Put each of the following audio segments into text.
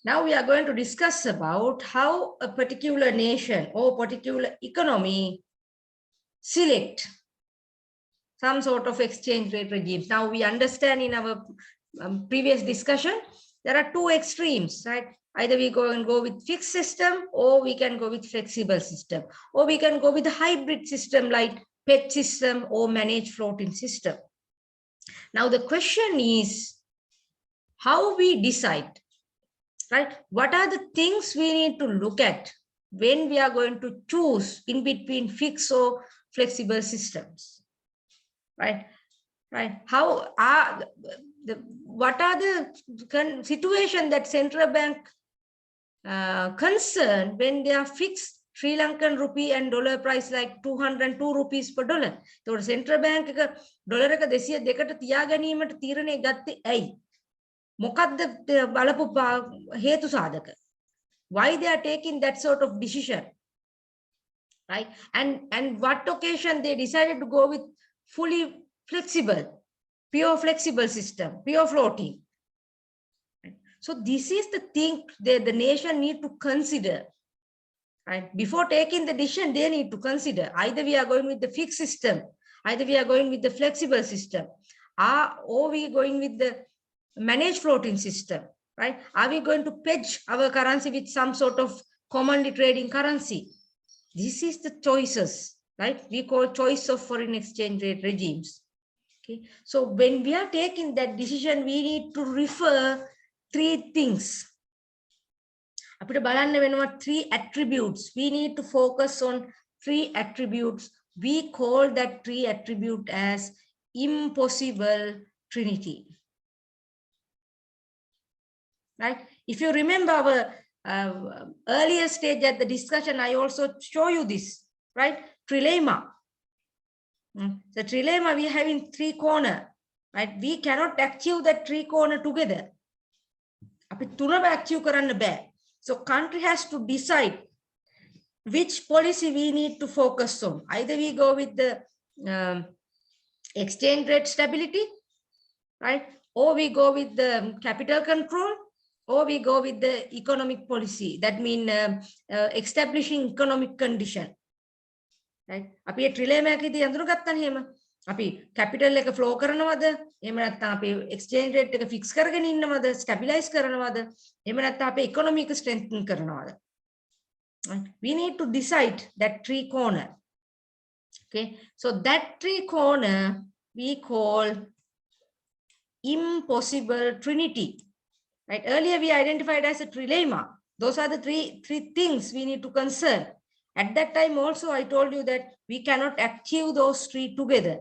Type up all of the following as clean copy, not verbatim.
Now we are going to discuss about how a particular nation or particular economy select some sort of exchange rate regime. Now we understand in our previous discussion, there are two extremes, right? Either we go with fixed system, or we can go with flexible system, or we can go with a hybrid system like PET system or managed floating system. Now the question is how we decide, right? What are the things we need to look at when we are going to choose in between fixed or flexible systems, right? Right? How are what are the situation that central bank concerned when they are fixed Sri Lankan rupee and dollar price like 202 rupees per dollar? So central bank එක dollar එක 202කට තියා ගැනීමට තීරණය ගත්තේ ඇයි? මොකක්ද බලපු හේතු සාධක? Why they are taking that sort of decision, right? And what occasion they decided to go with fully flexible, pure flexible system, pure floating. So this is the thing that the nation need to consider, right? Before taking the decision, they need to consider either we are going with the fixed system, either we are going with the flexible system, or we going with the managed floating system, right? Are we going to pledge our currency with some sort of commodity trading currency? This is the choices, right? We call choice of foreign exchange rate regimes. Okay, so when we are taking that decision, we need to refer three things. Three attributes. We need to focus on three attributes. We call that three attribute as impossible trinity. Right? If you remember our earlier stage at the discussion, I also show you this, right? Trilemma. The trilemma we have in three corner, right? We cannot achieve that three corner together. So country has to decide which policy we need to focus on. Either we go with the exchange rate stability, right? Or we go with the capital control, or we go with the economic policy. That means establishing economic condition. Right? අපි ට්‍රිලේමා එකේදී අඳුරගත්තානේ එහෙම. අපි capital එක flow කරනවද? එහෙම නැත්නම් අපි exchange rate එක ෆික්ස් කරගෙන ඉන්නවද? ස්ටැබිලයිස් කරනවද? එහෙම නැත්නම් අපි ඉකොනොමි එක ස්ට්‍රෙන්තන් කරනවද? We need to decide that three corner. Okay? So that three corner we call impossible trinity. Right? Earlier we identified as a trilemma. Those are the three things we need to concern. At that time also, I told you that we cannot achieve those three together.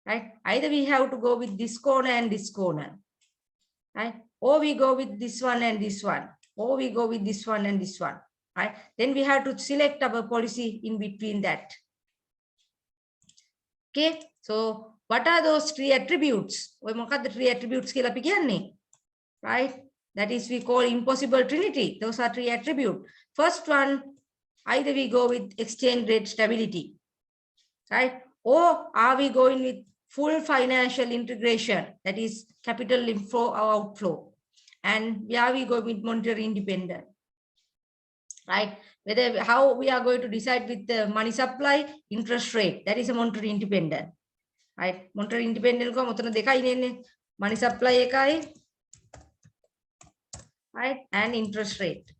Right? Either we have to go with this corner and this corner, right? Or we go with this one and this one, or we go with this one and this one, right? Then we have to select our policy in between that. Okay, so what are those three attributes? The three attributes, right? That is, we call impossible trinity. Those are three attributes. First one, either we go with exchange rate stability, right? Or are we going with full financial integration, that is capital inflow or outflow? And are we going with monetary independence, right? Whether how we are going to decide with the money supply, interest rate, that is a monetary independent, right? Monetary independent money supply ekai, right? And interest rate,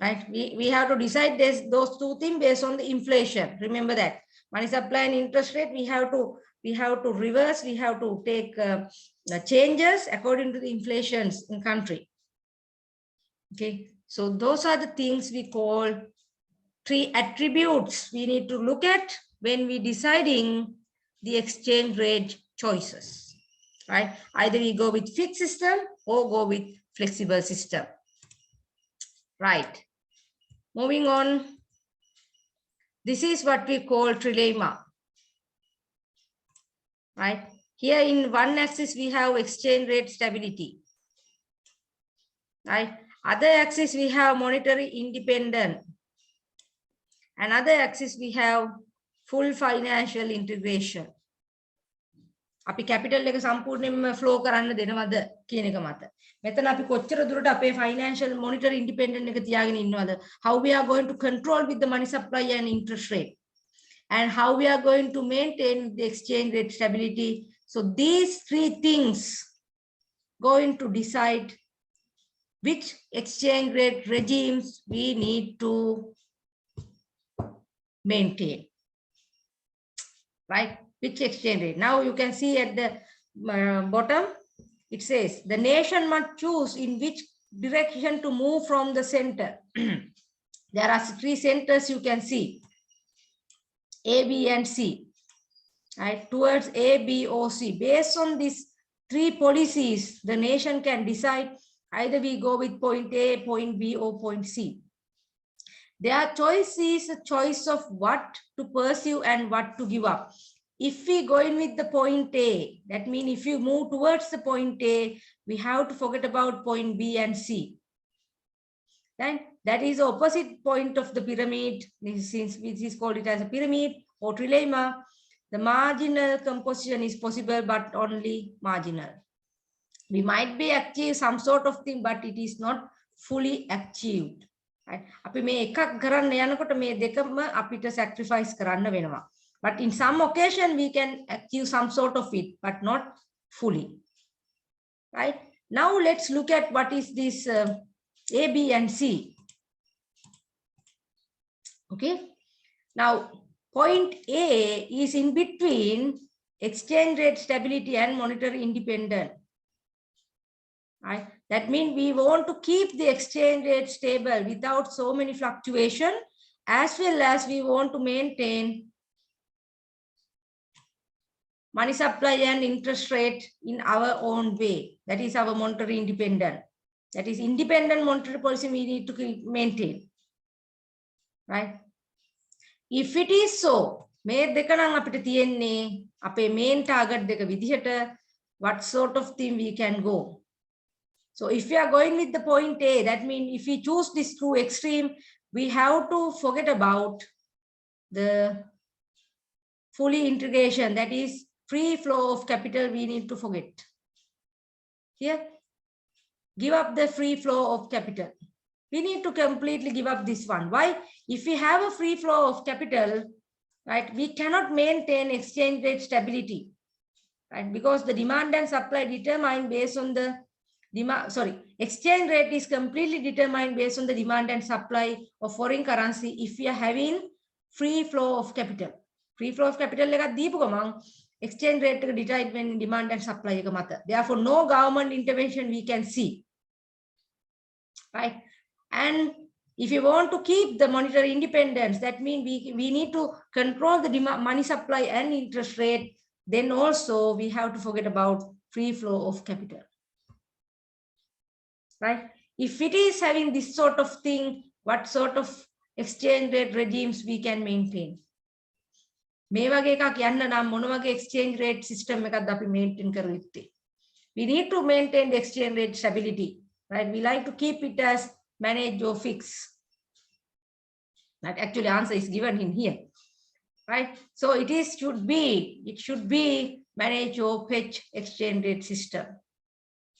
right? We have to decide those two things based on the inflation. Remember that money supply and interest rate, we have to reverse, we have to take changes according to the inflations in country. Okay, so those are the things we call three attributes we need to look at when we deciding the exchange rate choices, right? Either we go with fixed system or go with flexible system, right? Moving on, this is what we call trilemma, right? Here in one axis we have exchange rate stability, right? Other axis we have monetary independence. Another axis we have full financial integration. අපි capital එක සම්පූර්ණයෙන්ම flow කරන්න දෙනවද කියන එක මත. මෙතන අපි කොච්චර දුරට අපේ ෆයිනෑන්ෂල් මොනිටර් ඉන්ඩිපෙන්ඩන්ට් එක තියාගෙන ඉන්නවද? How we are going to control with the money supply and interest rate, and how we are going to maintain the exchange rate stability. So these three things going to decide which exchange rate regimes we need to maintain, right? Which exchange rate? Now you can see at the bottom, it says the nation must choose in which direction to move from the center. There are three centers you can see, A, B, and C, right? Towards A, B, or C. Based on these three policies, the nation can decide either we go with point A, point B, or point C. Their choice is a choice of what to pursue and what to give up. If we go in with the point A, that means if you move towards the point A, we have to forget about point B and C. Then that is the opposite point of the pyramid, since which is called it as a pyramid or trilemma. The marginal composition is possible, but only marginal. We might be achieve some sort of thing, but it is not fully achieved. Right? අපි මේ එකක් කරන්න යනකොට මේ දෙකම අපිට sacrifice කරන්න වෙනවා. But in some occasion we can achieve some sort of it, but not fully. Right? Now let's look at what is this A, B, and C. Okay. Now point A is in between exchange rate stability and monetary independence. Right? That means we want to keep the exchange rate stable without so many fluctuation, as well as we want to maintain money supply and interest rate in our own way. That is our monetary independence. That is independent monetary policy we need to maintain. Right? If it is so, මේ දෙක නම් අපිට තියෙන්නේ අපේ main target දෙක විදිහට what sort of thing we can go. So if we are going with the point A, that means if we choose this true extreme, we have to forget about the fully integration, that is free flow of capital, we need to forget. Here, give up the free flow of capital. We need to completely give up this one. Why? If we have a free flow of capital, right, we cannot maintain exchange rate stability, right? Because the demand and supply determined based on the demand, exchange rate is completely determined based on the demand and supply of foreign currency if we are having free flow of capital. Free flow of capital එකක් දීපු ගමන් exchange rate එක determine demand and supply එක මත. Therefore, no government intervention we can see. Right? And if you want to keep the monetary independence, that means we need to control the demand, money supply and interest rate. Then also we have to forget about free flow of capital. Right? If it is having this sort of thing, what sort of exchange rate regimes we can maintain? මේ වගේ එකක් යන්න නම් මොන වගේ exchange rate system එකක්ද අපි maintain කර යුත්තේ? We need to maintain the exchange rate stability. Right? We like to keep it as manage or fix. That actually answer is given in here. Right? So it should be manage or hedge exchange rate system.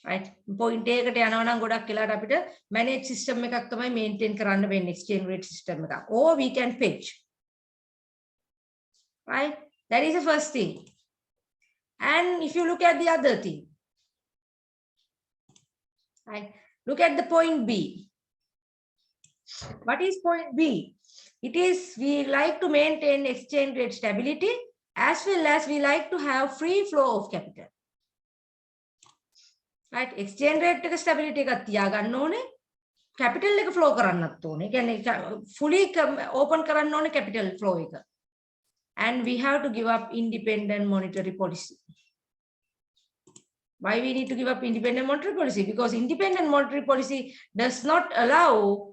Right? Point එකකට යනවා නම් ගොඩක් වෙලාවට අපිට manage system එකක් තමයි maintain කරන්න වෙන්නේ exchange rate system එකක්. Or we can hedge. Right? That is the first thing. And if you look at the other thing, right? Look at the point B. What is point B? It is we like to maintain exchange rate stability as well as we like to have free flow of capital. Right? Exchange rate එක stability එකක් තියාගන්න ඕනේ. Capital එක flow කරන්නත් ඕනේ. ඒ කියන්නේ fully open කරන්න ඕනේ capital flow එක. And we have to give up independent monetary policy. Why we need to give up independent monetary policy? Because independent monetary policy does not allow,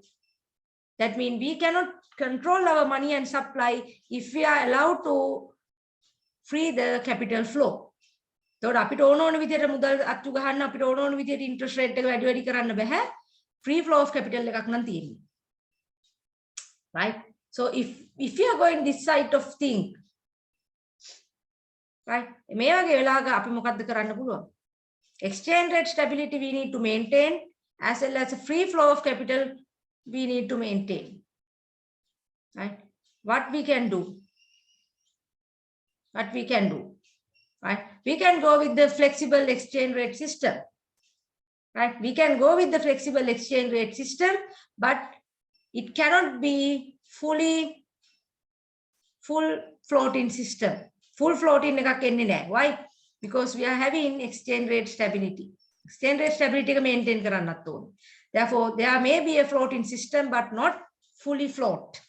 that means we cannot control our money and supply if we are allowed to free the capital flow. එතකොට අපිට ඕන ඕන විදිහට මුදල් අච්චු ගහන්න අපිට ඕන ඕන විදිහට interest rate එක වැඩි කරන්න බෑ. Free flow of capital එකක් නම් තියෙන්නේ. Right? So if you are going this side of thing, right? මේ වගේ වෙලාවක අපි මොකද්ද කරන්න පුළුවන්? Exchange rate stability we need to maintain, as well as a free flow of capital we need to maintain, right? What we can do? What we can do, right? We can go with the flexible exchange rate system, right? We can go with the flexible exchange rate system, but it cannot be full floating system. Full floating එකක් එන්නේ නැහැ. Why? Because we are having exchange rate stability. Exchange rate stability එක maintain කරන්නත් ඕනේ. Therefore, there may be a floating system, but not fully float.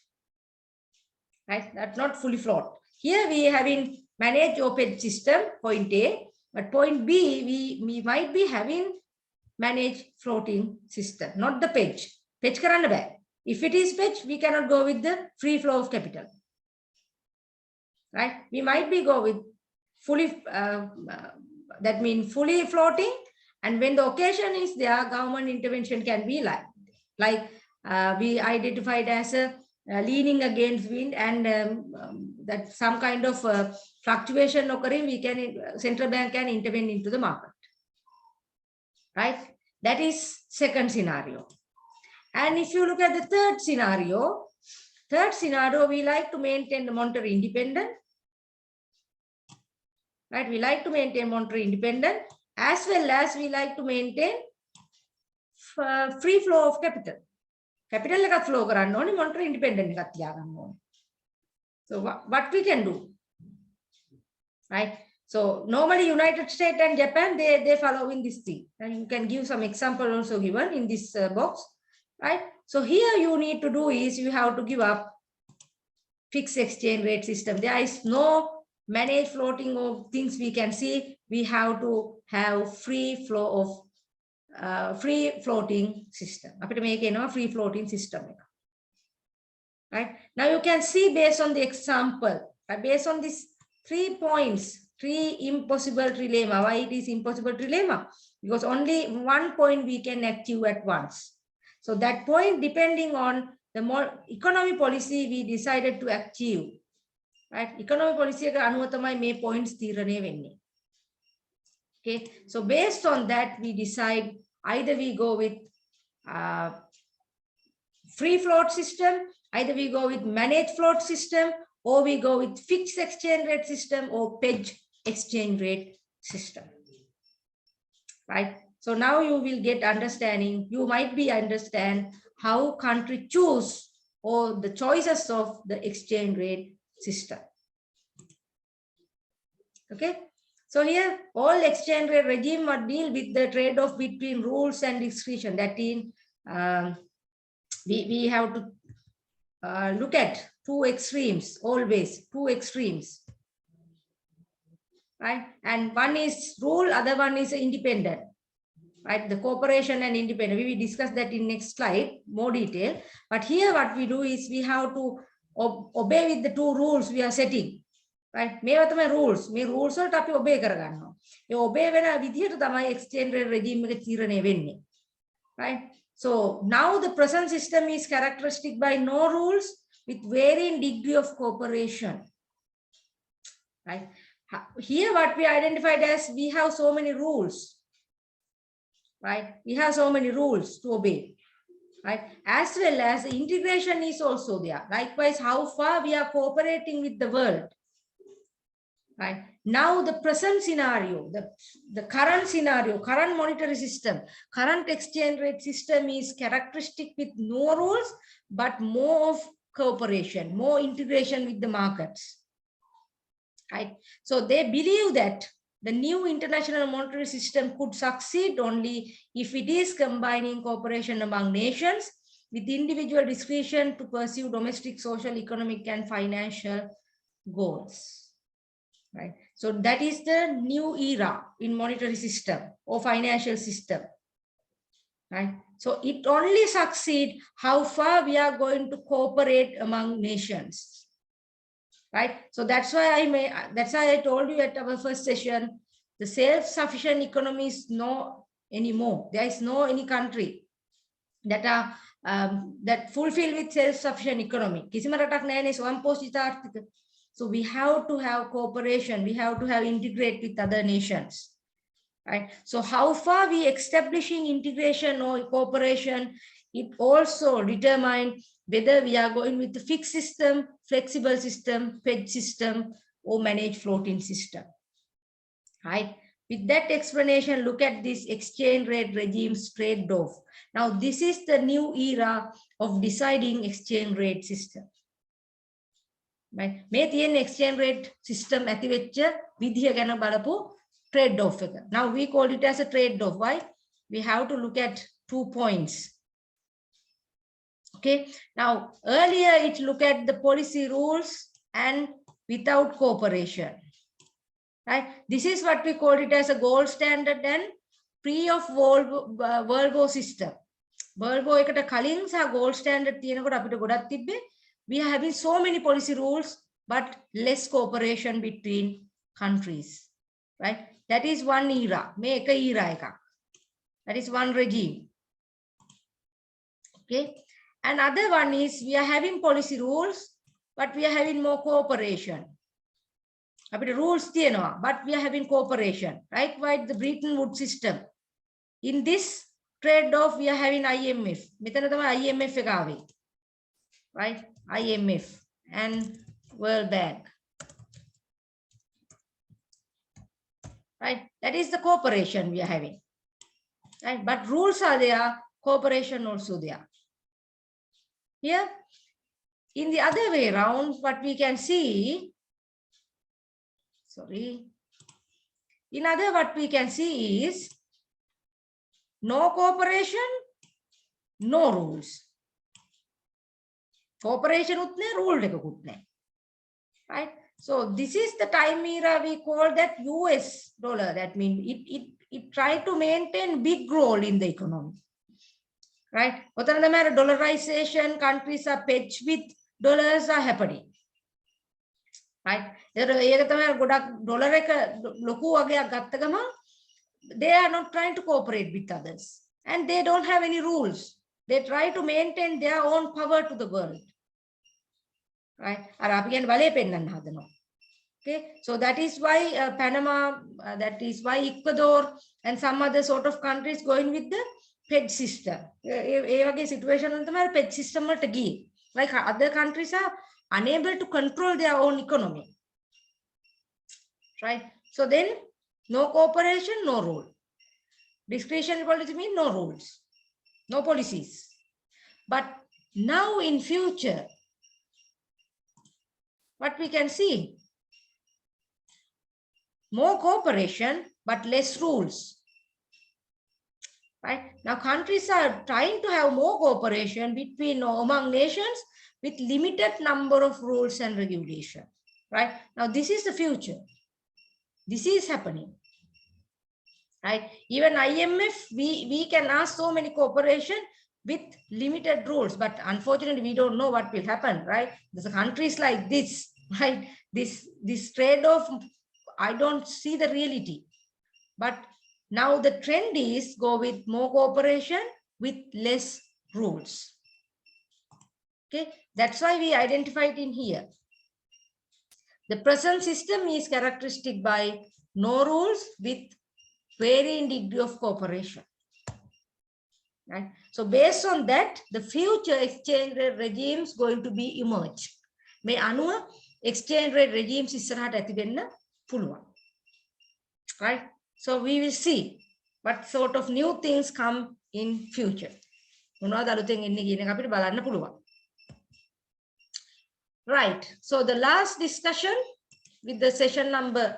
Right? That's not fully float. Here we having managed or pledge system, point A, but point B, we might be having managed floating system, not the pledge. Pledge කරන්න බෑ. If it is pledge, we cannot go with the free flow of capital. Right? We might be go with fully, that means fully floating, and when the occasion is there, government intervention can be like we identified as a leaning against wind, and that some kind of fluctuation occurring, central bank can intervene into the market. Right? That is second scenario. And if you look at the third scenario, we like to maintain the monetary independence. Right? We like to maintain monetary independence, as well as we like to maintain free flow of capital. Capital එකක් flow කරන්න ඕනේ, monetary independence එකක් තියාගන්න ඕනේ. So what we can do? Right? So normally United States and Japan, they following this thing. And you can give some example also given in this box. Right? So here you need to do is you have to give up fixed exchange rate system. There is no managed floating of things we can see. We have to have free floating system. අපිට මේක එනවා free floating system එක. Right? Now you can see based on the example, based on these 3 points, 3 impossible trilemma. Why it is impossible trilemma? Because only one point we can achieve at once. So that point, depending on the more economy policy we decided to achieve, right? Economy policy එක අනුව තමයි මේ points තීරණය වෙන්නේ. Okay, so based on that we decide either we go with free float system, either we go with managed float system, or we go with fixed exchange rate system or pledge exchange rate system. Right? So now you will get understanding, you might be understand how country choose or the choices of the exchange rate system. Okay? So here all exchange rate regime must deal with the trade-off between rules and discretion. That in we have to look at two extremes, always two extremes. Right? And one is rule, other one is independent. Right? The cooperation and independent. We will discuss that in next slide, more detail. But here what we do is we have to obey with the two rules we are setting. Right? මේවා තමයි rules. මේ rules වලට අපි obey කරගන්නවා. ඒ obey වෙන විදිහට තමයි exchange rate regime එක තීරණය වෙන්නේ. Right? So now the present system is characteristic by no rules with varying degree of cooperation. Right? Here what we identified as we have so many rules. Right? We have so many rules to obey. Right? As well as the integration is also there. Likewise, how far we are cooperating with the world. Right? Now the present scenario, the current scenario, current monetary system, current exchange rate system is characteristic with no rules, but more of cooperation, more integration with the markets. Right? So they believe that the new international monetary system could succeed only if it is combining cooperation among nations with individual discretion to pursue domestic, social, economic, and financial goals. Right? So that is the new era in monetary system or financial system. Right? So it only succeeds how far we are going to cooperate among nations. Right? So that's why I told you at our first session, the self-sufficient economy is no anymore. There is no any country that are that fulfill with self-sufficient economy. කිසිම රටක් නැහැ නේ ස්වයංපෝෂිත ආර්ථික. So we have to have cooperation. We have to have integrate with other nations. Right? So how far we establishing integration or cooperation, it also determine whether we are going with the fixed system, flexible system, fed system, or managed floating system. Right? With that explanation, look at this exchange rate regimes trade-off. Now, this is the new era of deciding exchange rate system. Right? May තියෙන exchange rate system ඇති වෙච්ච විදිය ගැන බලපු trade-off එක. Now we call it as a trade-off. Why? We have to look at 2 points. Okay. Now, earlier it looked at the policy rules and without cooperation. Right? This is what we call it as a gold standard and pre of Volvo system. Volvo එකට කලින් සහ gold standard තියෙනකොට අපිට ගොඩක් තිබ්බේ. We are having so many policy rules, but less cooperation between countries. Right? That is one era. මේ එක era එකක්. That is one regime. Okay. Another one is we are having policy rules, but we are having more cooperation. අපිට rules තියෙනවා, but we are having cooperation. Right? Like the Bretton Woods system. In this trade-off, we are having IMF. මෙතන තමයි IMF එක ආවේ. Right? IMF and World Bank. Right? That is the cooperation we are having. Right? But rules are there, cooperation also there. Here, in the other way around, what we can see, what we can see is no cooperation, no rules. Cooperation utne, rule ekakut naha. Right? So this is the time era we call that US dollar. That means it tried to maintain big role in the economy. Right? Other than that, dollarization, countries are pledged with dollars are happening. Right? Dollar they are not trying to cooperate with others. And they don't have any rules. They try to maintain their own power to the world. Right? Okay, so that is why Panama, that is why Ecuador and some other sort of countries going with the Fed system. Situation Fed system like other countries are unable to control their own economy. Right? So then no cooperation, no rule. Discretionary policy means no rules, no policies. But now in future, what we can see, more cooperation, but less rules. Right? Now countries are trying to have more cooperation between or among nations with limited number of rules and regulation. Right? Now this is the future. This is happening. Right? Even IMF, we can ask so many cooperation with limited rules, but unfortunately we don't know what will happen. Right? There's countries like this. Right? This trade-off, I don't see the reality. But now the trend is go with more cooperation with less rules. Okay, that's why we identified in here. The present system is characteristic by no rules with varying degree of cooperation. Right? So based on that, the future exchange rate regimes going to be emerged. May anuwa exchange rate regimes ඉස්සරහට ඇති වෙන්න පුළුවන්. Right? So we will see what sort of new things come in future. මොනවද අලුතෙන් එන්නේ කියන එක අපිට බලන්න පුළුවන්. Right. So the last discussion with the session number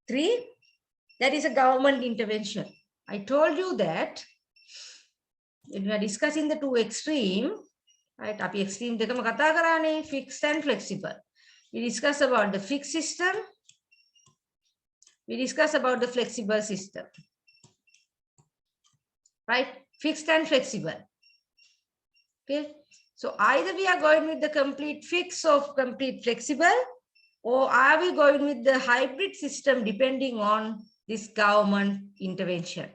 3, that is a government intervention. I told you that when we are discussing the two extreme, right? Api extreme dekama kata karane, fixed and flexible. We discuss about the fixed system. We discuss about the flexible system. Right? Fixed and flexible. Okay. So either we are going with the complete fixed or complete flexible, or are we going with the hybrid system depending on this government intervention?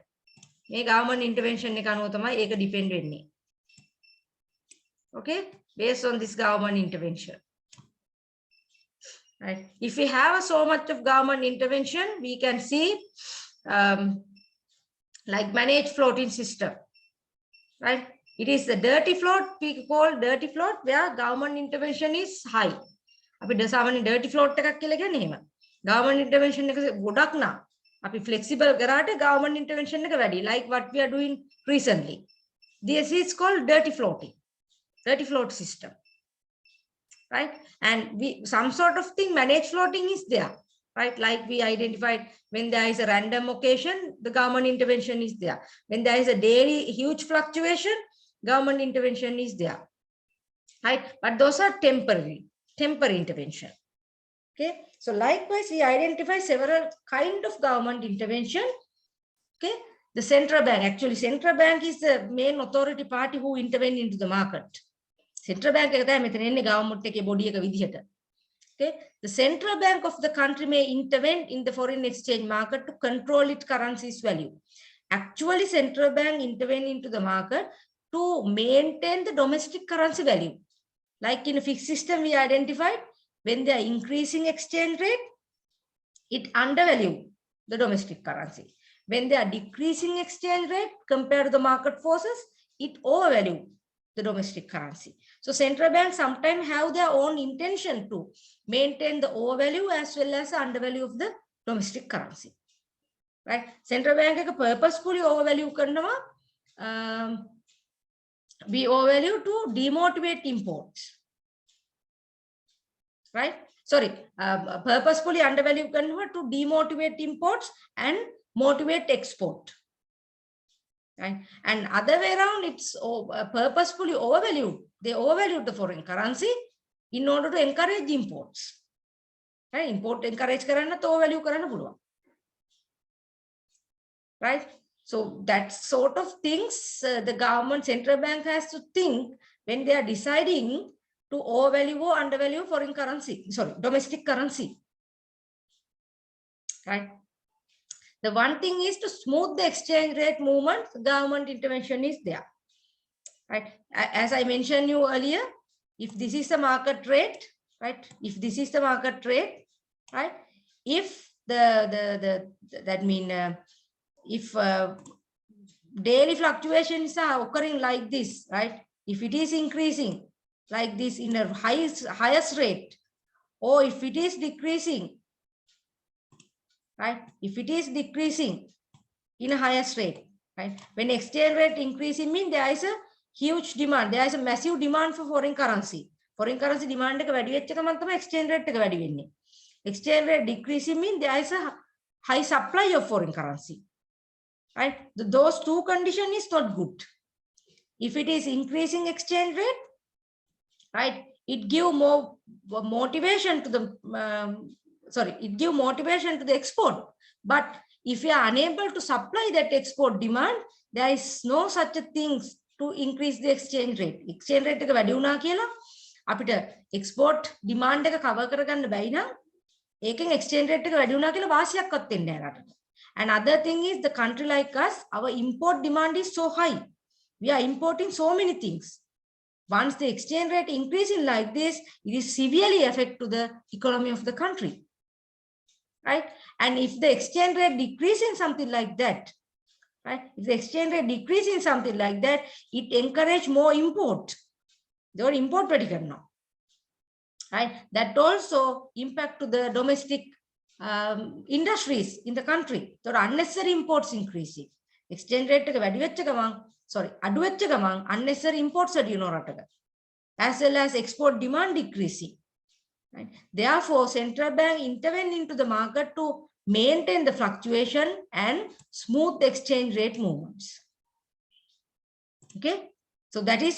මේ government intervention එක අනුව තමයි ඒක depend වෙන්නේ. Okay? Based on this government intervention. Right? If we have so much of government intervention, we can see like managed floating system, right? It is the dirty float, we call dirty float, where government intervention is high. අපි දසාවනේ dirty float එකක් කියලා කියන්නේ එහෙම. Government intervention එක ගොඩක් නා. අපි flexible කරාට government intervention එක වැඩි. Like what we are doing recently. This is called dirty floating. Dirty float system. Right? And some sort of thing, managed floating is there. Right? Like we identified when there is a random occasion, the government intervention is there. When there is a daily huge fluctuation, government intervention is there. Right? But those are temporary intervention. Okay. So likewise, we identify several kind of government intervention. Okay. The central bank, actually central bank is the main authority party who intervene into the market. Central bank එක තමයි මෙතන එන්නේ government එකේ body එක විදිහට. Okay. The central bank of the country may intervene in the foreign exchange market to control its currency's value. Actually, central bank intervene into the market to maintain the domestic currency value. Like in a fixed system, we identified when they are increasing exchange rate, it undervalue the domestic currency. When they are decreasing exchange rate compared to the market forces, it overvalue the domestic currency. So central banks sometimes have their own intention to maintain the overvalue as well as the undervalue of the domestic currency. Right? Central bank එක purposefully overvalue කරනවා. We overvalue to demotivate imports. Right? Sorry, purposefully undervalue convert to demotivate imports and motivate export. Right? And other way around, it's purposefully overvalued. They overvalued the foreign currency in order to encourage imports. Right? Import encourage කරන්න તો overvalue කරන්න පුළුවන්. Right? So that sort of things the government central bank has to think when they are deciding to overvalue or undervalue foreign currency, sorry, domestic currency. Right? The one thing is to smooth the exchange rate movement, government intervention is there. Right? As I mentioned you earlier, if this is the market rate, right? If this is the market rate, right? If if daily fluctuations are occurring like this, right? If it is increasing like this in a highest rate, or if it is decreasing, right? If it is decreasing in a highest rate, right? When exchange rate increasing means there is a huge demand, there is a massive demand for foreign currency. Foreign currency demand එක වැඩි වෙච්ච ගමන් තමයි exchange rate එක වැඩි වෙන්නේ. Exchange rate decreasing means there is a high supply of foreign currency. Right? Those two conditions is not good. If it is increasing exchange rate, right, it give more motivation to the it give motivation to the export. But if you are unable to supply that export demand, there is no such a things to increase the exchange rate. Exchange rate එක වැඩි වුණා කියලා අපිට export demand එක cover කරගන්න බැයි නම් ඒකෙන් exchange rate එක වැඩි වුණා කියලා වාසියක්වත් වෙන්නේ නැහැ රටට. And other thing is the country like us, our import demand is so high. We are importing so many things. Once the exchange rate increasing like this, it is severely affect to the economy of the country. Right? And if the exchange rate decreasing something like that, right? If the exchange rate decreasing something like that, it encourage more import. They are import particular now. Right? That also impact to the domestic industries in the country. So unnecessary imports increasing. Exchange rate වැඩි වෙච්ච ගමන්, sorry, අඩු වෙච්ච ගමන් unnecessary imports වැඩි වෙනවා රටක. As well as export demand decreasing. Right? Therefore, central bank intervene into the market to maintain the fluctuation and smooth the exchange rate movements. Okay, so that is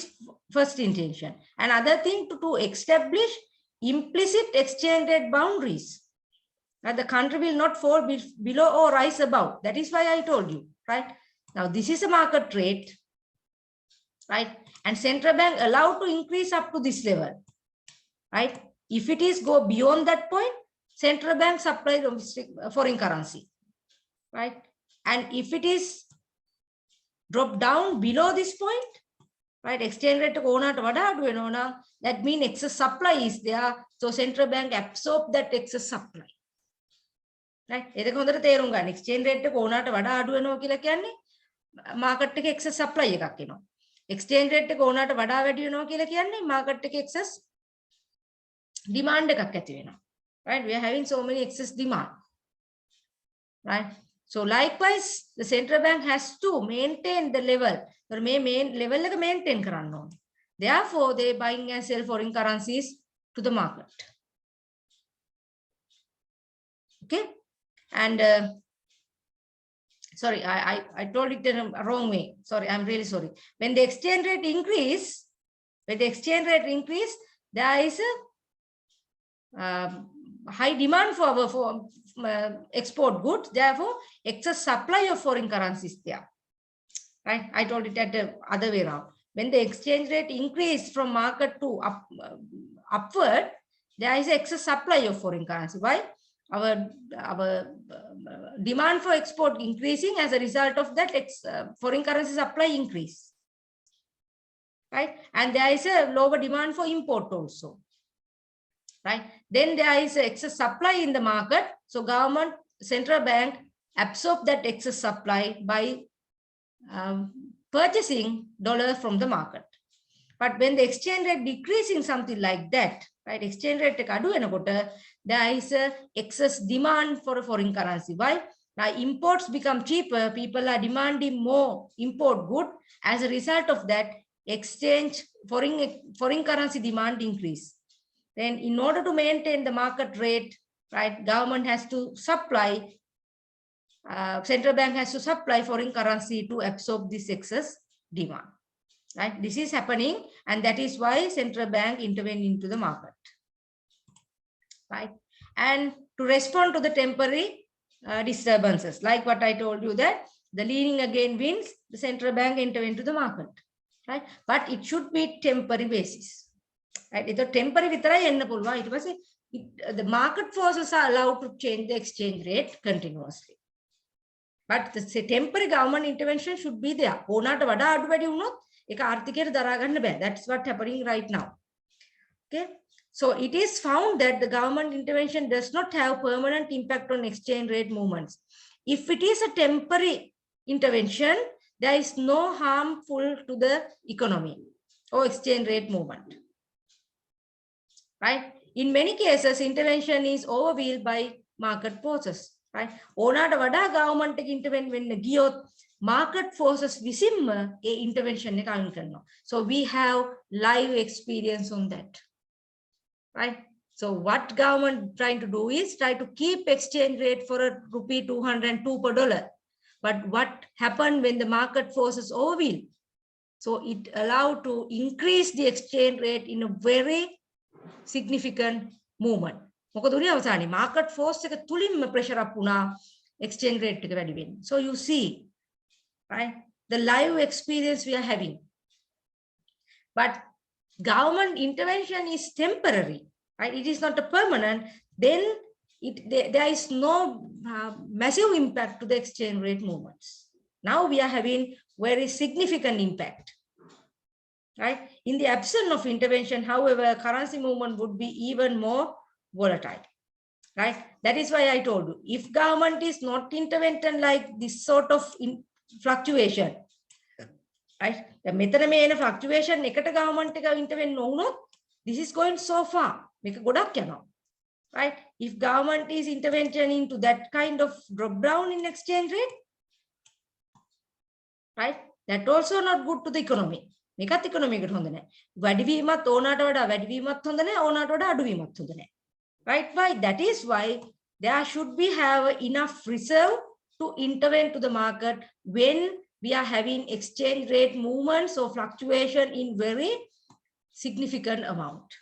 first intention. Another thing to establish implicit exchange rate boundaries. That the country will not fall below or rise above. That is why I told you, right? Now this is a market rate, right? And central bank allowed to increase up to this level, right? If it is go beyond that point, central bank supply domestic foreign currency, right? And if it is drop down below this point, right? Exchange rate ඕනට වඩා අඩු වෙනවා නම් that mean excess supply is there, so central bank absorb that excess supply, right? ඒක හොඳට තේරුම් ගන්න. exchange rate එක ඕනට වඩා අඩු වෙනවා කියලා කියන්නේ market එකේ excess supply එකක් එනවා. exchange rate එක ඕනට වඩා වැඩි වෙනවා කියලා කියන්නේ market එකේ excess demand එකක් ඇති වෙනවා, right? We are having so many excess demand, right? So likewise the central bank has to maintain the level. So main level එක maintain කරන්න ඕනේ. Therefore they buying and sell foreign currencies to the market. Okay, and sorry, I told it in a wrong way. Sorry, I'm really sorry. When the exchange rate increase, there is a high demand for export goods. Therefore, excess supply of foreign currencies there. Right? I told it at the other way around. When the exchange rate increase from market to upward, there is excess supply of foreign currency. Why? Our demand for export increasing as a result of that foreign currency supply increase, right? And there is a lower demand for import also, right? Then there is excess supply in the market, so government, central bank absorb that excess supply by purchasing dollars from the market. But when the exchange rate decreasing something like that, right? Exchange rate එක අඩු වෙනකොට there is a excess demand for a foreign currency. Why? Now imports become cheaper, people are demanding more import good. As a result of that, exchange foreign currency demand increase. Then in order to maintain the market rate, right, government has to supply, central bank has to supply foreign currency to absorb this excess demand. Right? This is happening, and that is why central bank intervene into the market. Right? And to respond to the temporary disturbances, like what I told you, that the leaning again wins, the central bank intervene into the market. Right? But it should be temporary basis. Right? It's a temporary විතරයි එන්න පුළුවන්. ඊට පස්සේ the market forces are allowed to change the exchange rate continuously. But the temporary government intervention should be there. ඕනට වඩා අඩු වැඩි වුණොත් ඒක ආර්ථිකයට දරා ගන්න බෑ. That's what's happening right now. Okay, so it is found that the government intervention does not have permanent impact on exchange rate movements. If it is a temporary intervention, there is no harmful to the economy or exchange rate movement. Right? In many cases, intervention is overwhelmed by market forces. Right? ඕනට වඩා government එක intervene වෙන්න ගියොත් market forces විසින්ම ඒ intervention එක අයින් කරනවා. So we have live experience on that. Right? So what government trying to do is try to keep exchange rate for a rupee 202 per dollar. But what happened when the market forces overwhelm? So it allowed to increase the exchange rate in a very significant movement. මොකද උනේ අවසානයේ market force එක තුලින්ම pressure up වුණා exchange rate එක වැඩි වෙන්න. So you see, right, the live experience we are having. But government intervention is temporary, right? It is not a permanent. Then there is no massive impact to the exchange rate movements. Now we are having very significant impact. Right? In the absence of intervention, however, currency movement would be even more volatile. Right? That is why I told you, if government is not intervention like this sort of fluctuation, right? The මෙතන මේ එන fluctuation එකට government එක intervene නොවුනොත් this is going so far. මේක ගොඩක් යනවා. Right? If government is intervention into that kind of drop down in exchange rate, right? That also not good to the economy. මේකත් economy එකට හොඳ නැහැ. වැඩිවීමත් ඕනට වඩා වැඩිවීමත් හොඳ නැහැ, ඕනට වඩා අඩුවීමත් හොඳ නැහැ. Right? Why? That is why there should be have enough reserve to intervene to the market when we are having exchange rate movements or fluctuation in very significant amount.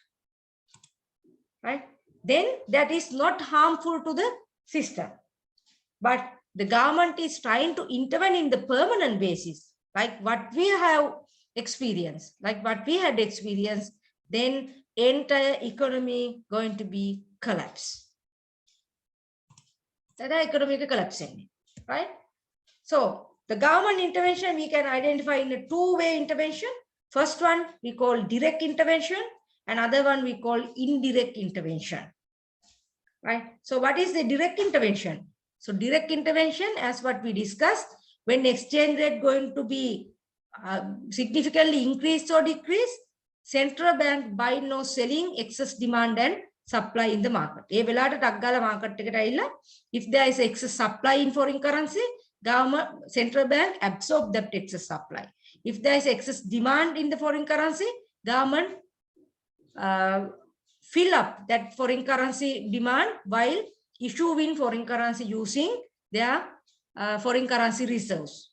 Right? Then that is not harmful to the system. But the government is trying to intervene in the permanent basis, like what we have experienced, like what we had experienced, then entire economy going to be collapse. That economic collapsing, right? So the government intervention we can identify in a two-way intervention. First one we call direct intervention, and other one we call indirect intervention. Right? So what is the direct intervention? So direct intervention, as what we discussed, when exchange rate going to be significantly increased or decreased, central bank buy no selling excess demand and supply in the market. If there is excess supply in foreign currency, government central bank absorb that excess supply. If there is excess demand in the foreign currency, government fill up that foreign currency demand while issuing foreign currency using their foreign currency reserves.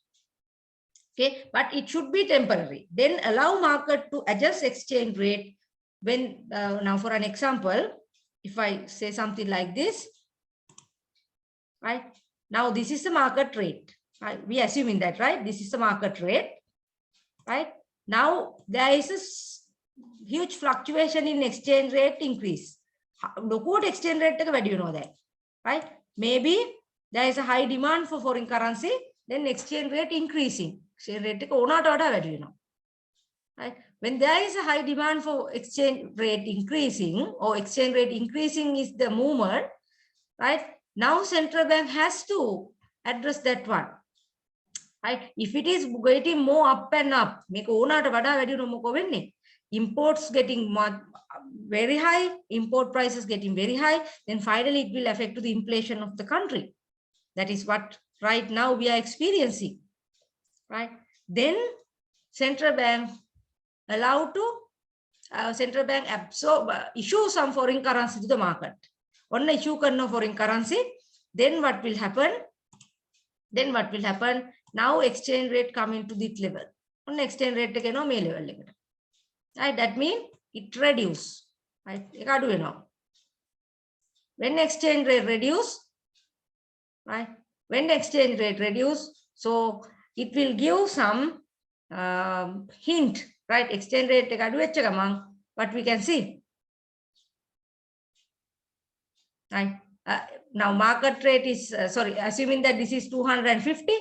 Okay, but it should be temporary. Then allow market to adjust exchange rate when, now for an example, if I say something like this, right? Now this is the market rate. Right? We assuming that, right? This is the market rate, right? Now there is a huge fluctuation in exchange rate increase. Look what exchange rate, where do you know that, right? Maybe there is a high demand for foreign currency, then exchange rate increasing. Exchange rate, where do you know? Right? When there is a high demand for exchange rate increasing, or exchange rate increasing is the movement, right? Now central bank has to address that one. Right? If it is getting more up and up, imports getting very high, import prices getting very high, then finally it will affect to the inflation of the country. That is what right now we are experiencing. Right? Then central bank allowed to central bank absorb issue some foreign currency to the market. Only issue no foreign currency, then what will happen? Then what will happen? Now exchange rate come into this level. On exchange rate level. Right? That means it reduce. Right? When exchange rate reduce, right? When exchange rate reduce, so it will give some hint, right? Exchange rate what we can see. Right? Now market rate is, sorry, assuming that this is 250,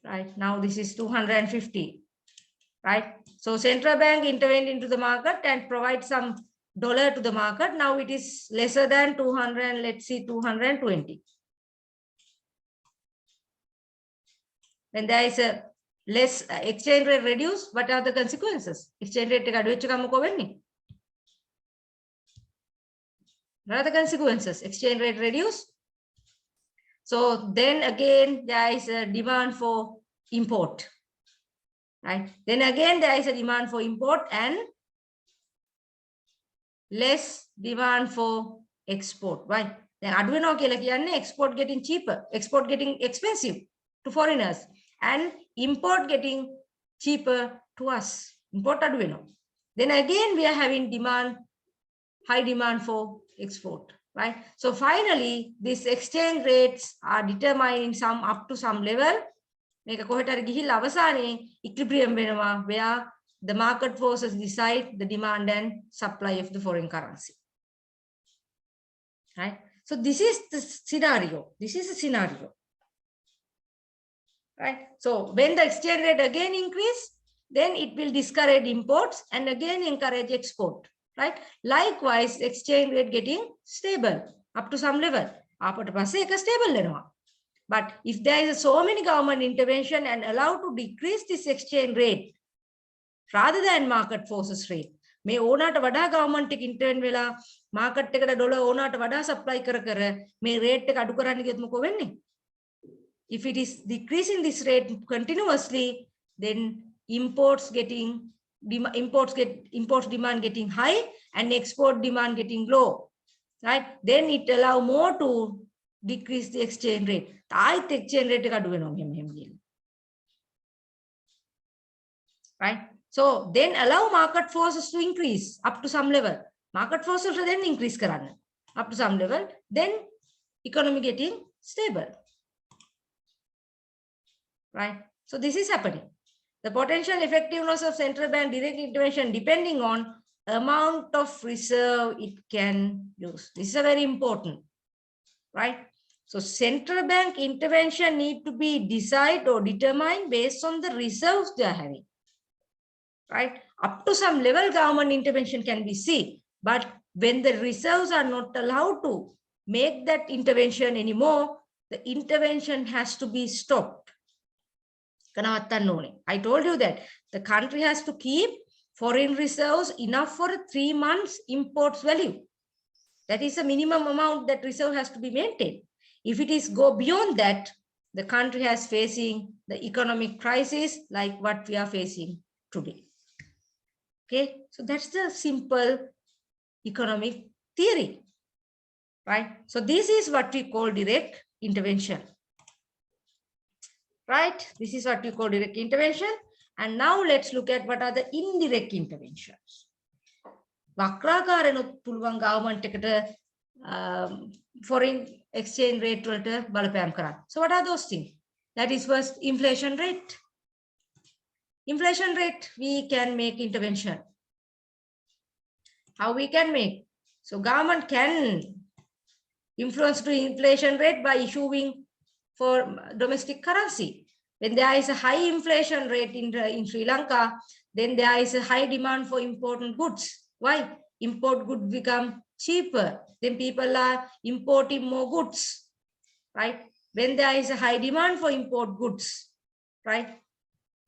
right? Now this is 250, right? So central bank intervened into the market and provide some dollar to the market. Now it is lesser than 200, let's see 220. When there is a less exchange rate reduce, what are the consequences? Exchange rate what are the consequences? Exchange rate reduce. So then again, there is a demand for import. Right? Then again, there is a demand for import and less demand for export. Why? Then export getting cheaper, export getting expensive to foreigners, and import getting cheaper to us. Import then again, we are having demand, high demand for export. Right? So finally, these exchange rates are determined in some up to some level. Equilibrium where the market forces decide the demand and supply of the foreign currency. Right? So this is the scenario. This is a scenario. Right? So when the exchange rate again increase, then it will discourage imports and again encourage export. Right? Likewise, exchange rate getting stable up to some level. Stable. But if there is so many government intervention and allowed to decrease this exchange rate rather than market forces rate, may ඕනට වඩා government එක intervene වෙලා market එකට dollar ඕනට වඩා supply කර මේ rate එක අඩු කරන්න ගියොත් මොකෝ වෙන්නේ? If it is decreasing this rate continuously, then imports demand getting high and export demand getting low. Right? Then it allow more to decrease the exchange rate. Exchange rate. Right? So then allow market forces to increase up to some level. Market forces then increase up to some level. Then economy getting stable. Right? So this is happening. The potential effectiveness of central bank direct intervention depending on amount of reserve it can use. This is a very important. Right? So central bank intervention need to be decided or determined based on the reserves they are having. right? Up to some level, government intervention can be seen, but when the reserves are not allowed to make that intervention anymore, the intervention has to be stopped. I told you that the country has to keep foreign reserves enough for 3 months imports value. That is the minimum amount that reserve has to be maintained. If it is go beyond that, the country has facing the economic crisis like what we are facing today. Okay, so that's the simple economic theory, right? So this is what we call direct intervention, right? This is what we call direct intervention. And now let's look at what are the indirect interventions. වක්‍රාකාරනොත් පුළුවන් government එකට foreign exchange rate වලට බලපෑම් කරන්න. So what are those things? That is first inflation rate. Inflation rate, we can make intervention. How we can make? So government can influence the inflation rate by issuing for domestic currency. When there is a high inflation rate in Sri Lanka, then there is a high demand for important goods. Why? Import goods become cheaper. Then people are importing more goods, right? When there is a high demand for import goods, right?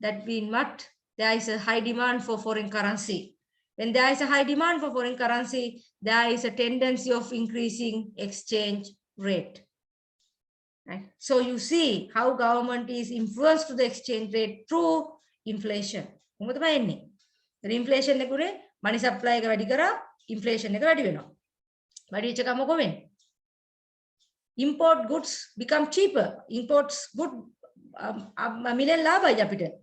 That means what? There is a high demand for foreign currency. When there is a high demand for foreign currency, there is a tendency of increasing exchange rate. Right? So you see how government is influenced to the exchange rate through inflation. The inflation money supply inflation import goods become cheaper. Imports good million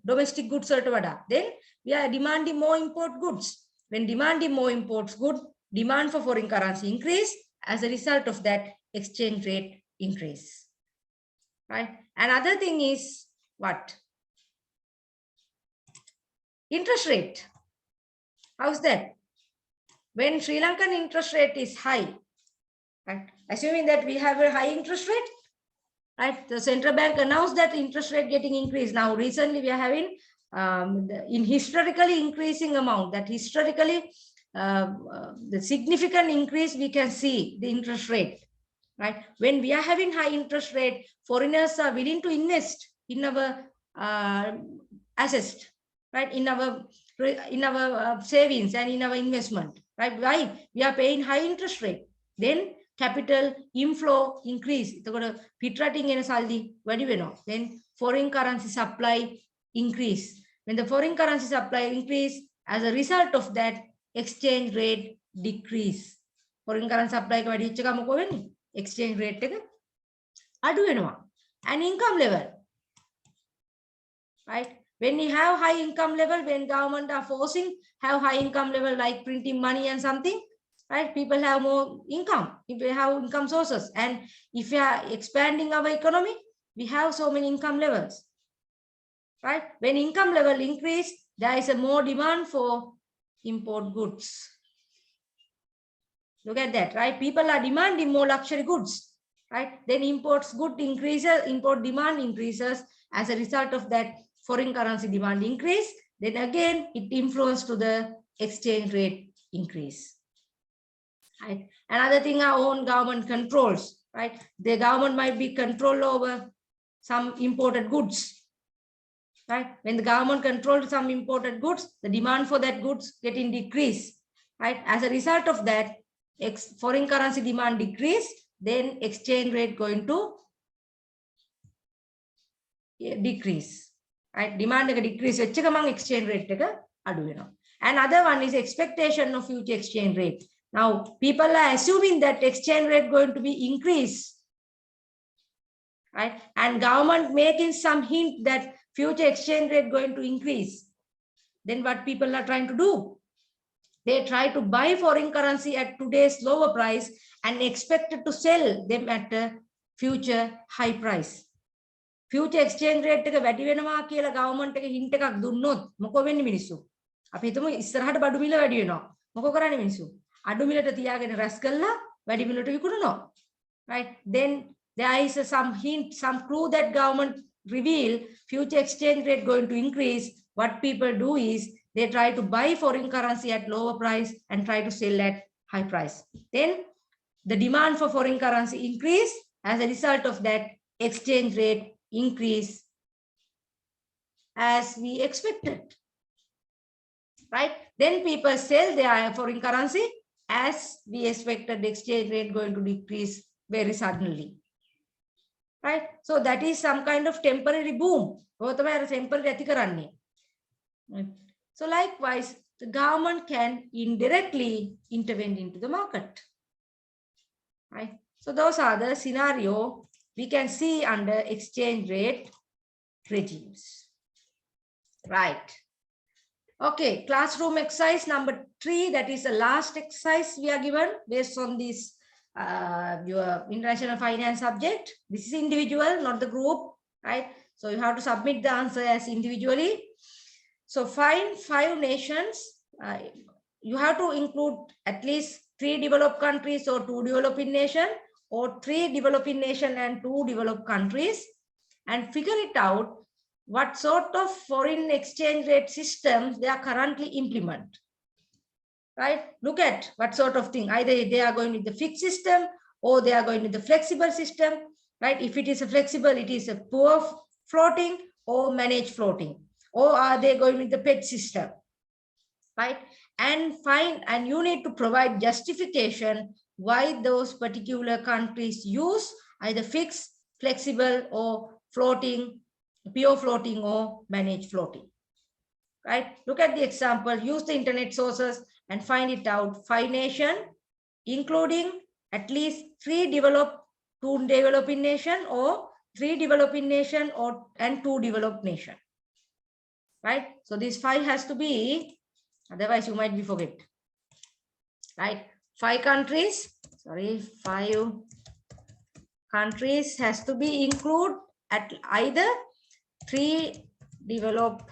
domestic goods then we are demanding more import goods. When demanding more imports good, demand for foreign currency increase. As a result of that, exchange rate increase. Right? Another thing is what? Interest rate. How's that? When Sri Lankan interest rate is high, right? Assuming that we have a high interest rate, right? The central bank announced that interest rate getting increased. Now, recently we are having in historically increasing amount, that historically the significant increase we can see the interest rate, right? When we are having high interest rate, foreigners are willing to invest in our assets, right? In our savings and in our investment, right? Why? We are paying high interest rate. Then capital inflow increase. Then foreign currency supply increase. When the foreign currency supply increase, as a result of that, exchange rate decrease. Foreign currency supply exchange rate and income level, right? When you have high income level, when government are forcing have high income level like printing money and something, right? People have more income. If we have income sources, and if we are expanding our economy, we have so many income levels, right? When income level increase, there is a more demand for import goods. Look at that, right? People are demanding more luxury goods, right? Then imports good increases, import demand increases. As a result of that, foreign currency demand increase. Then again, it influences to the exchange rate increase. Right? Another thing, our own government controls, right? The government might be control over some imported goods, right? When the government controls some imported goods, the demand for that goods getting decreased, right? As a result of that, foreign currency demand decrease, then exchange rate going to decrease, right? Demand decrease, exchange rate another one is expectation of future exchange rate. Now, people are assuming that exchange rate going to be increased, right? And government making some hint that future exchange rate going to increase. Then what people are trying to do? They try to buy foreign currency at today's lower price and expected to sell them at a future high price. Future exchange rate එක වැඩි වෙනවා කියලා government එක hint එකක් දුන්නොත් මොකෝ වෙන්නේ මිනිස්සු? අපි හිතමු ඉස්සරහට බඩු මිල වැඩි වෙනවා. මොකෝ කරන්නේ මිනිස්සු? අඩු මිලට තියාගෙන රැස් කළා වැඩි මිලට විකුණනවා. Right? Then there is some hint, some clue that government reveal future exchange rate going to increase. What people do is they try to buy foreign currency at lower price and try to sell at high price. Then the demand for foreign currency increase. As a result of that, exchange rate increase as we expected, right? Then people sell their foreign currency. As we expected, the exchange rate going to decrease very suddenly, right? So that is some kind of temporary boom. So likewise, the government can indirectly intervene into the market, right? So those are the scenario we can see under exchange rate regimes, right? Okay, classroom exercise number 3, that is the last exercise we are given based on this your international finance subject. This is individual, not the group, right? So you have to submit the answer as individually. So find 5 nations. You have to include at least 3 developed countries or 2 developing nations, or 3 developing nations and 2 developed countries, and figure it out what sort of foreign exchange rate systems they are currently implement, right? Look at what sort of thing. Either they are going with the fixed system or they are going with the flexible system, right? If it is a flexible, it is a poor floating or managed floating, or are they going with the PEG system, right? And you need to provide justification why those particular countries use either fixed, flexible, or floating, pure floating or managed floating, right? Look at the example, use the internet sources and find it out. 5 nations, including at least 3 developed, 2 developing nation, or 3 developing nation, or and 2 developed nation, right? So this 5 has to be, otherwise you might be forget, right? 5 countries, 5 countries has to be include at either 3 developed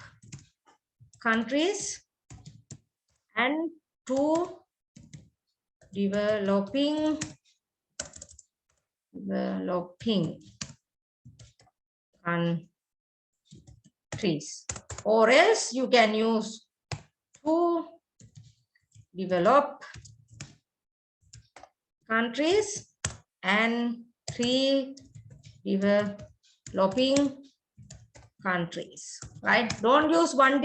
countries and 2 developing countries, or else you can use 2 developed countries and 3 developing countries, right? Don't use 1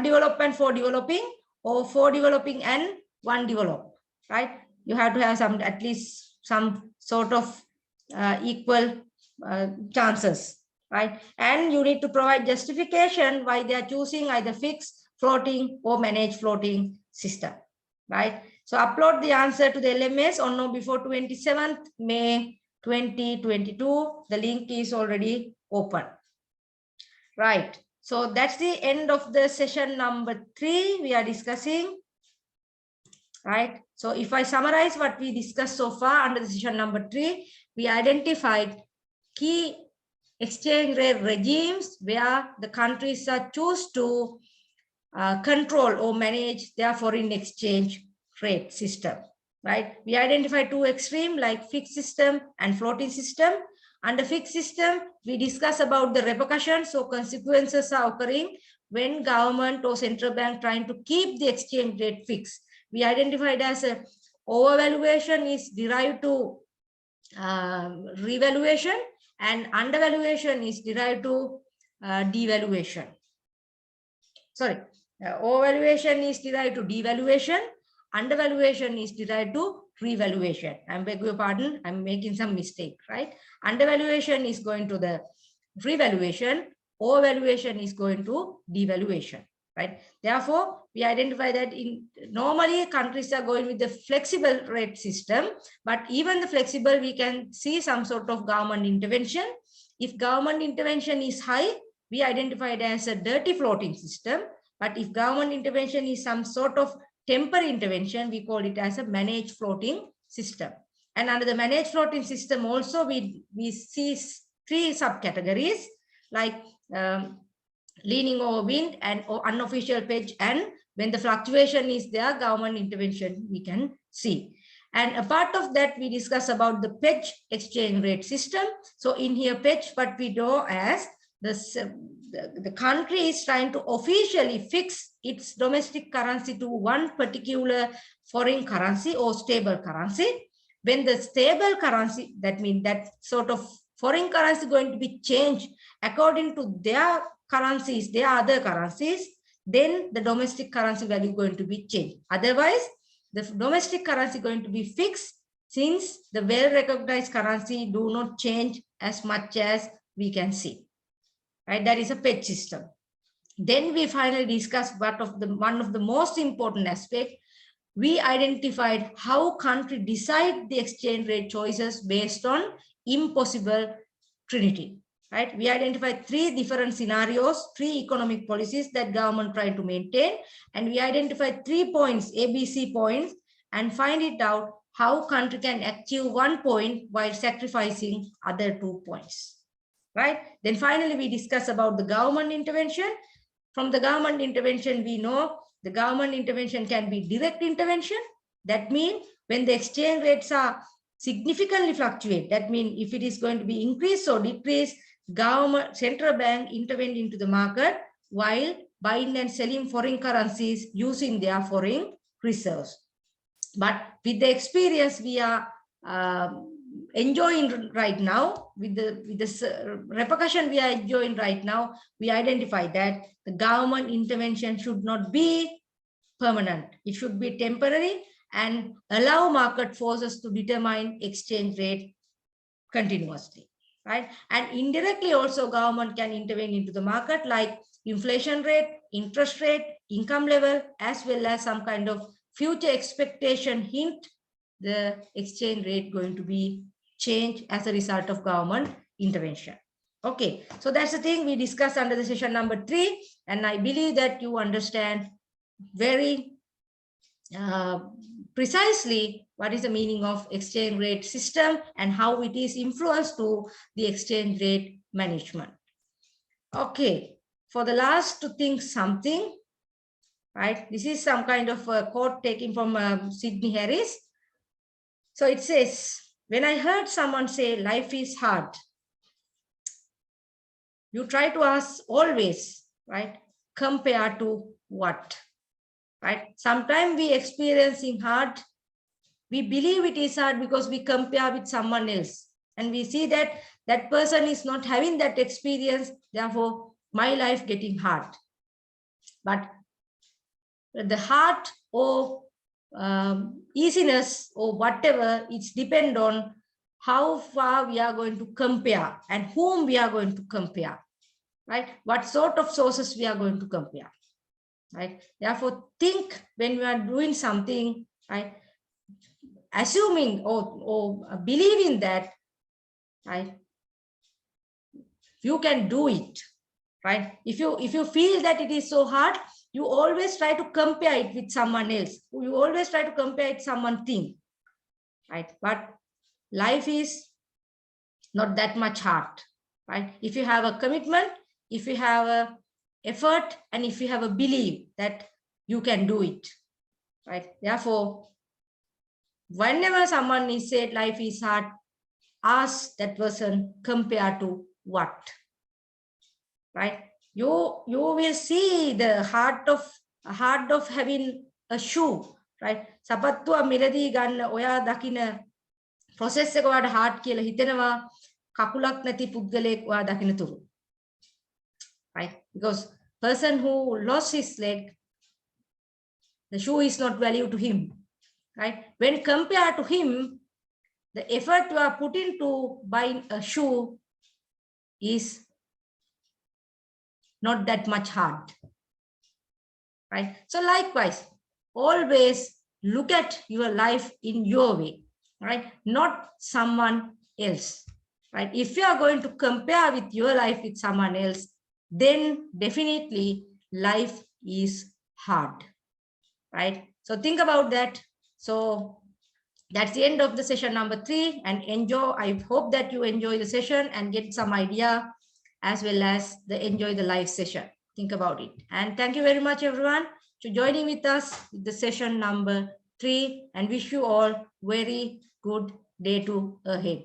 developed and 4 developing, or 4 developing and 1 developed, right? You have to have some, at least some sort of equal chances, right? And you need to provide justification why they are choosing either fixed, floating, or managed floating system, right? So upload the answer to the LMS on or before 27th May 2022. The link is already open, right? So that's the end of the session number 3 we are discussing, right? So if I summarize what we discussed so far under the session number 3, we identified key exchange rate regimes where the countries are choose to control or manage their foreign exchange rate system, right? We identified 2 extreme like fixed system and floating system. Under fixed system, we discuss about the repercussions, so consequences are occurring when government or central bank trying to keep the exchange rate fixed. We identified as a overvaluation is derived to revaluation, and undervaluation is derived to devaluation. Sorry, overvaluation is derived to devaluation, undervaluation is derived to revaluation. I beg your pardon, I'm making some mistake, right? Undervaluation is going to the revaluation, overvaluation is going to devaluation, right? Therefore, we identify that in normally countries are going with the flexible rate system, but even the flexible, we can see some sort of government intervention. If government intervention is high, we identify it as a dirty floating system. But if government intervention is some sort of temporary intervention, we call it as a managed floating system. And under the managed floating system also, we see 3 subcategories like leaning over wind and unofficial pledge, and when the fluctuation is there, government intervention we can see. And a part of that, we discuss about the pledge exchange rate system. So in here, pledge, what we do as the the country is trying to officially fix its domestic currency to one particular foreign currency or stable currency. When the stable currency, that means that sort of foreign currency going to be changed according to their currencies, their other currencies, then the domestic currency value going to be changed. Otherwise, the domestic currency going to be fixed, since the well-recognized currency do not change as much as we can see. Right? That is a PEG system. Then we finally discussed one of the most important aspects. We identified how country decide the exchange rate choices based on impossible trinity. Right? We identified 3 different scenarios, 3 economic policies that government tried to maintain, and we identified 3 points, ABC points, and find it out how country can achieve 1 point while sacrificing other 2 points. Right? Then finally, we discuss about the government intervention. From the government intervention, we know the government intervention can be direct intervention. That means when the exchange rates are significantly fluctuate, that means if it is going to be increased or decreased, government, central bank intervened into the market while buying and selling foreign currencies using their foreign reserves. But with the experience we are enjoying right now, with the repercussion we are enjoying right now, we identify that the government intervention should not be permanent. It should be temporary and allow market forces to determine exchange rate continuously. Right? And indirectly also government can intervene into the market, like inflation rate, interest rate, income level, as well as some kind of future expectation hint the exchange rate going to be changed as a result of government intervention. Okay, so that's the thing we discussed under the session number 3, and I believe that you understand very precisely what is the meaning of exchange rate system and how it is influenced to the exchange rate management. Okay, for the last to think something, right? This is some kind of a quote taken from Sidney Harris. So it says, when I heard someone say life is hard, you try to ask always, right? Compare to what? Right? Sometimes we experiencing hard. We believe it is hard because we compare with someone else. And we see that that person is not having that experience. Therefore, my life getting hard. But the heart or easiness or whatever, it's depend on how far we are going to compare and whom we are going to compare, right? What sort of sources we are going to compare, right? Therefore, think when we are doing something, right? Assuming or believing that, right? You can do it, right? If you feel that it is so hard, you always try to compare it with someone else. You always try to compare it with someone thing, right? But life is not that much hard, right? If you have a commitment, if you have a effort, and if you have a belief that you can do it, right? Therefore, whenever someone is said life is hard, ask that person compared to what, right? You will see the heart of having a shoe, right? Sapattuwa miladi ganna oya dakina process එක ඔයාට hard කියලා හිතෙනවා කකුලක් නැති පුද්ගලයෙක් ඔයා දකින්න තුරු, right? Because person who lost his leg, the shoe is not value to him, right? When compared to him, the effort you are put into buying a shoe is not that much hard, right? So likewise, always look at your life in your way, right? Not someone else, right? If you are going to compare with your life with someone else, then definitely life is hard, right? So think about that. So that's the end of the session number 3, and enjoy. I hope that you enjoy the session and get some idea, as well as enjoy the live session. Think about it. And thank you very much, everyone, for joining with us with the session number 3, and wish you all very good day to ahead.